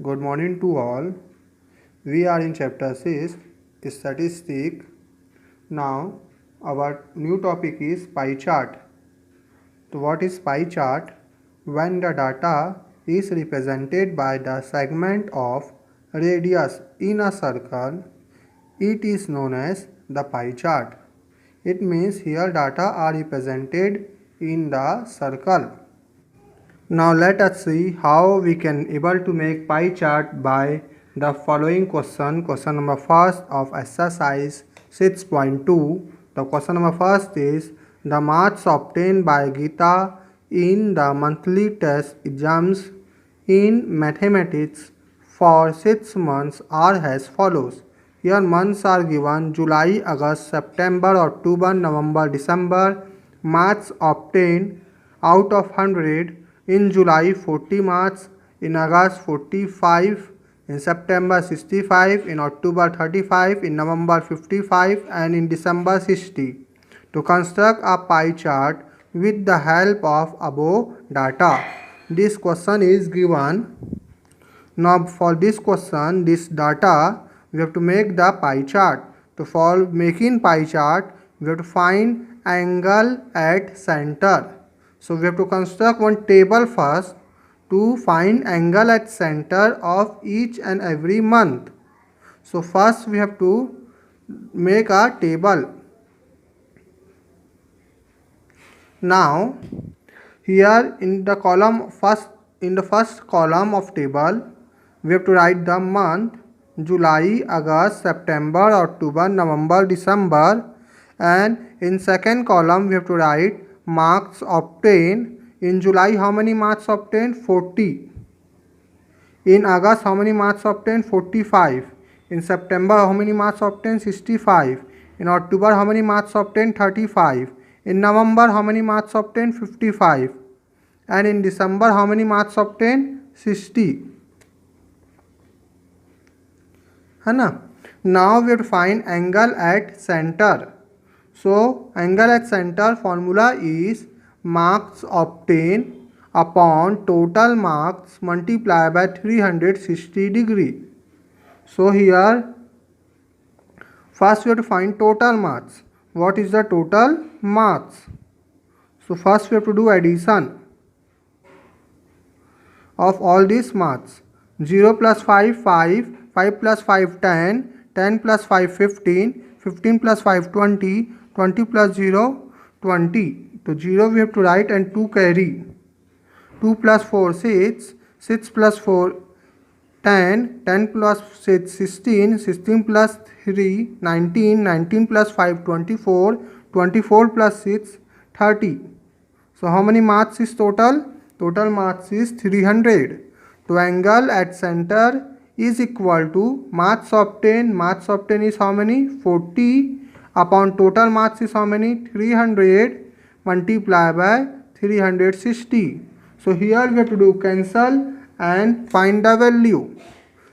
Good morning to all. We are in chapter 6, Statistic. Now, our new topic is pie chart. So, what is pie chart? When the data is represented by the segment of radius in a circle, it is known as the pie chart. It means here data are represented in the circle. Now let us see how we can able to make pie chart by the following question. Question number first of exercise 6.2. The question number first is the marks obtained by Geeta in the monthly test exams in mathematics for 6 months are as follows. Here months are given: July, August, September, October, November, December. Marks obtained out of 100. In July 40 marks, in August 45, in September 65, in October 35, in November 55 and in December 60. To construct a pie chart with the help of above data. This question is given. Now for this question, this data, we have to make the pie chart. For making pie chart, we have to find angle at center. So we have to construct one table first to find angle at center of each and every month. So first we have to make a table. Now here in the first column of table, we have to write the month: July, August, September, October, November, December. And in second column we have to write marks obtained. In July, how many marks obtained? 40. In August, how many marks obtained? 45. In September, how many marks obtained? 65. In October, how many marks obtained? 35. In November, how many marks obtained? 55. And in December, how many marks obtained? 60. Now we have to find angle at center. So angle at center formula is marks obtained upon total marks multiplied by 360 degree. So here first we have to find total marks. What is the total marks? So first we have to do addition of all these marks. 0 plus 5, 5, 5 plus 5, 10, 10 plus 5, 15, 15 plus 5, 20, 20 plus 0, 20. So 0 we have to write and 2 carry. 2 plus 4, 6, 6 plus 4, 10, 10 plus 6, 16, 16 plus 3, 19, 19 plus 5, 24, 24 plus 6, 30. So how many marks is total? Total marks is 300. So angle at center is equal to marks obtained. Marks obtained is how many? 40 upon total marks is how many? 300 multiplied by 360. So here we have to do cancel and find the value.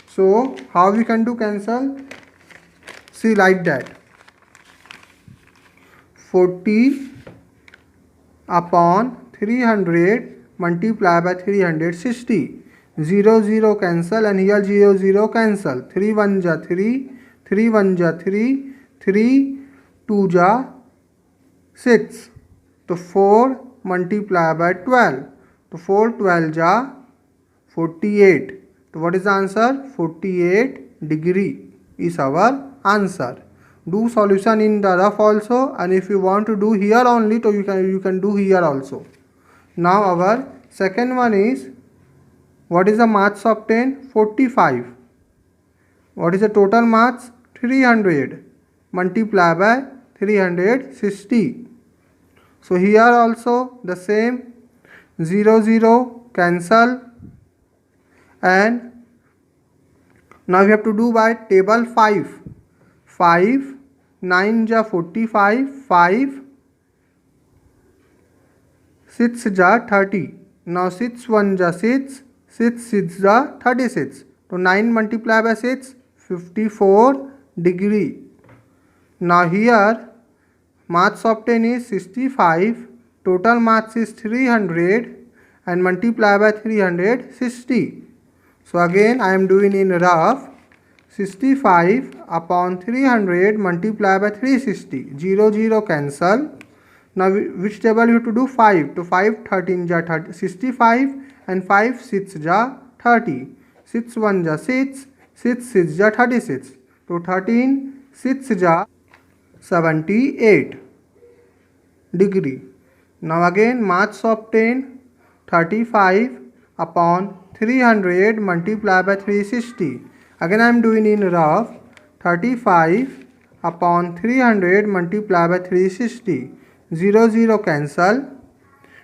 So how we can do cancel? See like that. 40 upon 300 multiplied by 360. 0 0 cancel and here 0 0 cancel. 3 1 ja 3, 3 1 ja 3, 3 2 ja 6. So 4 multiplied by 12. So 4 12 ja 48. So what is the answer? 48 degree is our answer. Do solution in the rough also, and if you want to do here only, so you can do here also. Now our second one is, what is the marks obtained? 45. What is the total marks? 300 multiplied by 360. So here also the same. 0 0 cancel, and now we have to do by table 5. 5 9 ja 45, 5 6 ja 30. Now 6 1 ja 6, 6 6 ja 36. So 9 multiplied by 6, 54 degree. Now here marks obtained is 65, total marks is 300 and multiplied by 360. So again I am doing in rough. 65 upon 300 multiply by 360. 0 0 cancel. Now which table you have to do? 5. To 5 13 ja 30, 65 and 5 6 ja 30. 6 1 ja 6. 6 6 ja 36. To 13 6 ja 78 degree. Now again maths of 10. 35 upon 300 multiply by 360. Again I am doing in rough. 35 upon 300 multiply by 360. 0 0 cancel.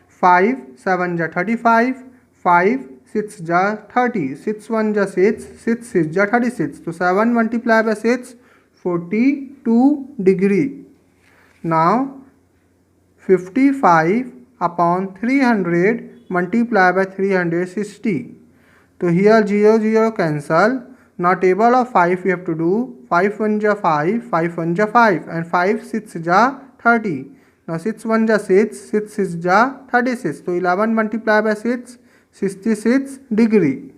5 7 ja 35. 5 6 ja 30. 6 1 ja 6. 6 6 ja 36. So 7 multiply by 6 42 degree. Now 55 upon 300 multiply by 360. So here 0 0 cancel. Now table of 5 we have to do. 5 1 ja 5, 5 1 ja 5 and 5 6 ja 30. Now 6 1 ja 6, 6 6 ja 36. So 11 multiply by 6, 66 degree.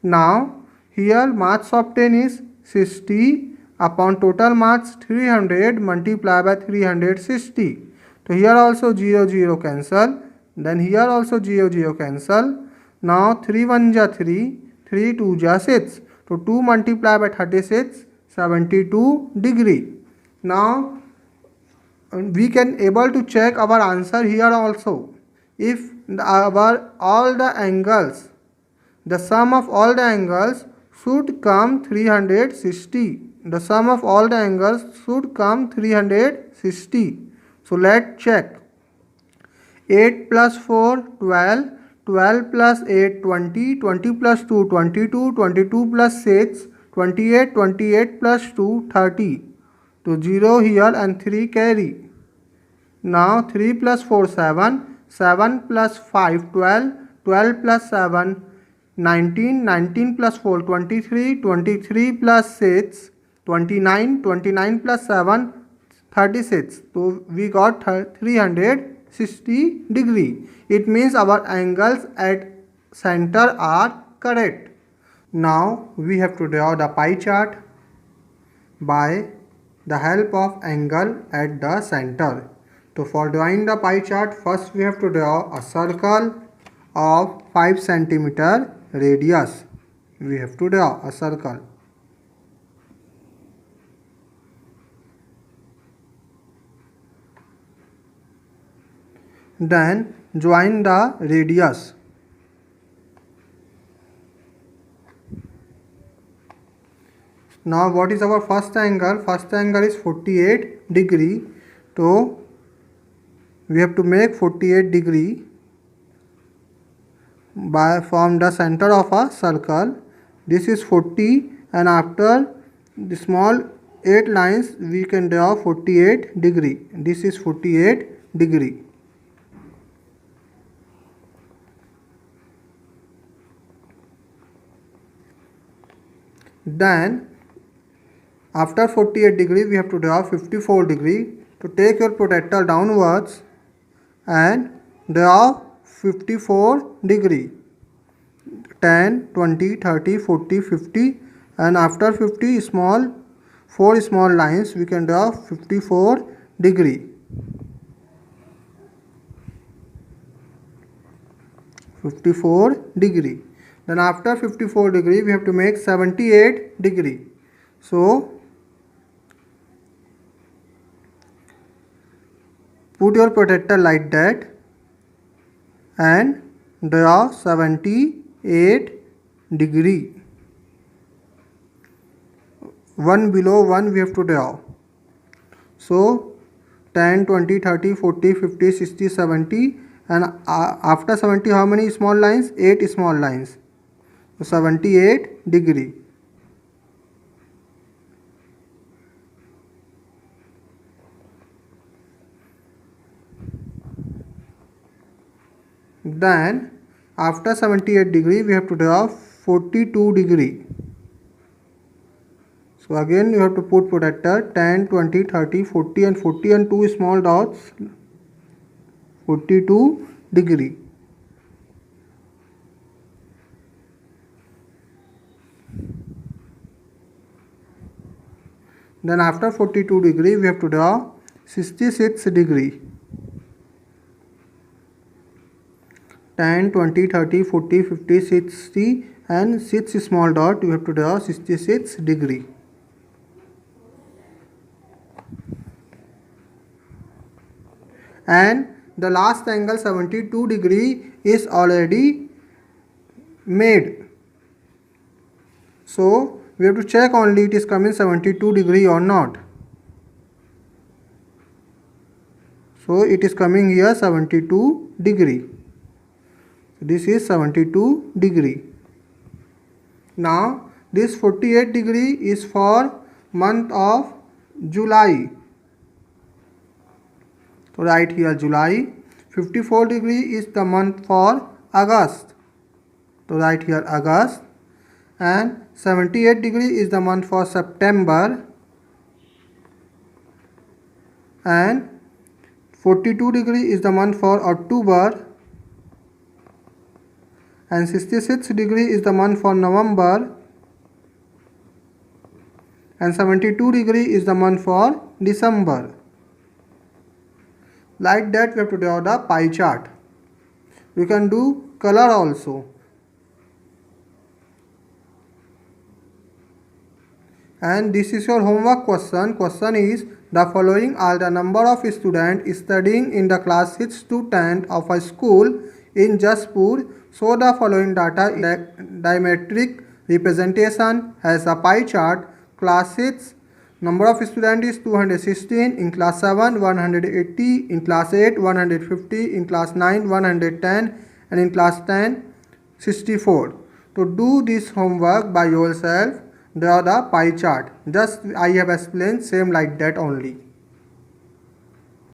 Now here maths of 10 is 60 upon total maths 300 multiply by 360. So here also 0 0 cancel. Then here also 0 0 cancel. Now 3 1 ja 3, 3 2 ja 6. So 2 multiply by 36, 72 degree. Now we can able to check our answer here also. If all the angles, the sum of all the angles should come 360. The sum of all the angles should come 360. So let's check. 8 plus 4 12, 12 plus 8 20, 20 plus 2 22, 22 plus 6 28, 28 plus 2 30. So 0 here and 3 carry. Now 3 plus 4 7, 7 plus 5 12, 12 plus 7 19, 19 plus 4 23, 23 plus 6 29, 29 plus 7 36. So we got 360 degree. It means our angles at center are correct. Now we have to draw the pie chart by the help of angle at the center. So for drawing the pie chart, first we have to draw a circle of 5 cm radius. We have to draw a circle. Then join the radius. Now what is our first angle? First angle is 48 degree. So we have to make 48 degree from the center of a circle. This is 40 and after the small 8 lines we can draw 48 degree. This is 48 degree. Then after 48 degree we have to draw 54 degree. To take your protractor downwards and draw 54 degree. 10, 20, 30, 40, 50 and after 50 4 small lines we can draw 54 degree. 54 degree. Then after 54 degree we have to make 78 degree. So put your protractor like that and draw 78 degree. One below one we have to draw. So 10, 20, 30, 40, 50, 60, 70 and after 70 how many small lines? 8 small lines. So 78 degree. Then after 78 degree we have to draw 42 degree. So again you have to put protractor 10, 20, 30, 40 and 40 and 2 small dots. 42 degree. Then after 42 degree we have to draw 66 degree. 10, 20, 30, 40, 50, 60 and 6 small dot, we have to draw 66 degree. And the last angle 72 degree is already made. So we have to check only it is coming 72 degree or not. So it is coming here 72 degree. This is 72 degree. Now this 48 degree is for month of July. So write here July. 54 degree is the month for August. So write here August. And 78 degree is the month for September. And 42 degree is the month for October. And 66 degree is the month for November. And 72 degree is the month for December. Like that we have to draw the pie chart. We can do color also. And this is your homework question. Question is, the following are the number of students studying in the class 6 to 10 of a school in Jaspur. So the following data diametric representation has a pie chart. Class 6 number of students is 216, in class 7 180, in class 8 150, in class 9 110 and in class 10 64. To do this homework by yourself, draw the pie chart. Just I have explained same like that only.